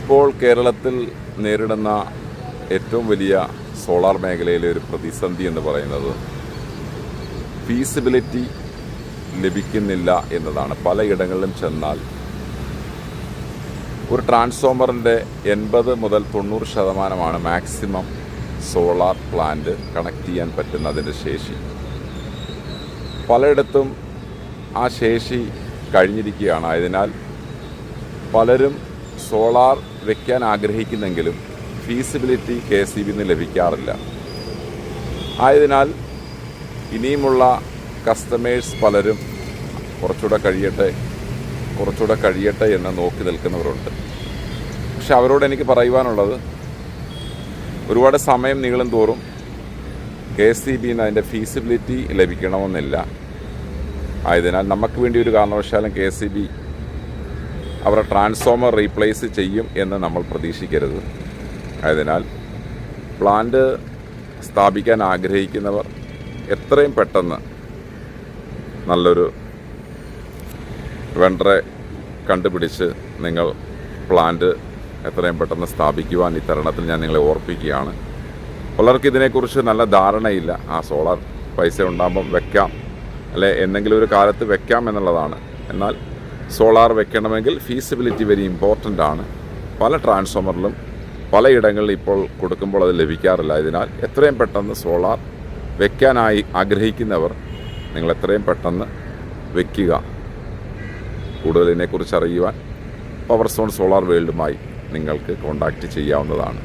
ഇപ്പോൾ കേരളത്തിൽ നേരിടുന്ന ഏറ്റവും വലിയ സോളാർ മേഖലയിലെ ഒരു പ്രതിസന്ധി എന്ന് പറയുന്നത് ഫീസിബിലിറ്റി ലഭിക്കുന്നില്ല എന്നതാണ്. പലയിടങ്ങളിലും ചെന്നാൽ ഒരു ട്രാൻസ്ഫോമറിൻ്റെ 80 മുതൽ 90% മാക്സിമം സോളാർ പ്ലാന്റ് കണക്ട് ചെയ്യാൻ പറ്റുന്നതിൻ്റെ ശേഷി. പലയിടത്തും ആ ശേഷി കഴിഞ്ഞിരിക്കുകയാണ്. അതിനാൽ പലരും സോളാർ വയ്ക്കാൻ ആഗ്രഹിക്കുന്നെങ്കിലും ഫീസിബിലിറ്റി KSEBിന്ന് ലഭിക്കാറില്ല. ആയതിനാൽ ഇനിയുമുള്ള കസ്റ്റമേഴ്സ് പലരും കുറച്ചുകൂടെ കഴിയട്ടെ എന്ന് നോക്കി നിൽക്കുന്നവരുണ്ട്. പക്ഷെ അവരോട് എനിക്ക് പറയുവാനുള്ളത്, ഒരുപാട് സമയം നീളും തോറും KSEBിന്ന് അതിൻ്റെ ഫീസിബിലിറ്റി ലഭിക്കണമെന്നില്ല. ആയതിനാൽ നമുക്ക് വേണ്ടി ഒരു കാരണവശാലും KSEB അവരുടെ ട്രാൻസ്ഫോമർ റീപ്ലേസ് ചെയ്യും എന്ന് നമ്മൾ പ്രതീക്ഷിക്കരുത്. ആയതിനാൽ പ്ലാന്റ് സ്ഥാപിക്കാൻ ആഗ്രഹിക്കുന്നവർ എത്രയും പെട്ടെന്ന് നല്ലൊരു വെണ്ടറെ കണ്ടുപിടിച്ച് നിങ്ങൾ പ്ലാന്റ് എത്രയും പെട്ടെന്ന് സ്ഥാപിക്കുവാൻ ഈ തരുണത്തിൽ ഞാൻ നിങ്ങളെ ഓർപ്പിക്കുകയാണ്. പലർക്കും ഇതിനെക്കുറിച്ച് നല്ല ധാരണയില്ല. ആ സോളാർ പൈസ ഉണ്ടാകുമ്പം വെക്കാം, അല്ലെ എന്തെങ്കിലും ഒരു കാലത്ത് വെക്കാം എന്നുള്ളതാണ്. എന്നാൽ സോളാർ വെക്കണമെങ്കിൽ ഫീസിബിലിറ്റി വെരി ഇമ്പോർട്ടൻ്റ് ആണ്. പല ട്രാൻസ്ഫോമറിലും പലയിടങ്ങളിൽ ഇപ്പോൾ കൊടുക്കുമ്പോൾ അത് ലഭിക്കാറില്ല. അതിനാൽ എത്രയും പെട്ടെന്ന് സോളാർ വെക്കാനായി ആഗ്രഹിക്കുന്നവർ നിങ്ങൾ എത്രയും പെട്ടെന്ന് വയ്ക്കുക. കൂടുതൽ ഇതിനെക്കുറിച്ച് അറിയുവാൻ പവർ സോൺ സോളാർ വേൾഡുമായി നിങ്ങൾക്ക് കോൺടാക്റ്റ് ചെയ്യാവുന്നതാണ്.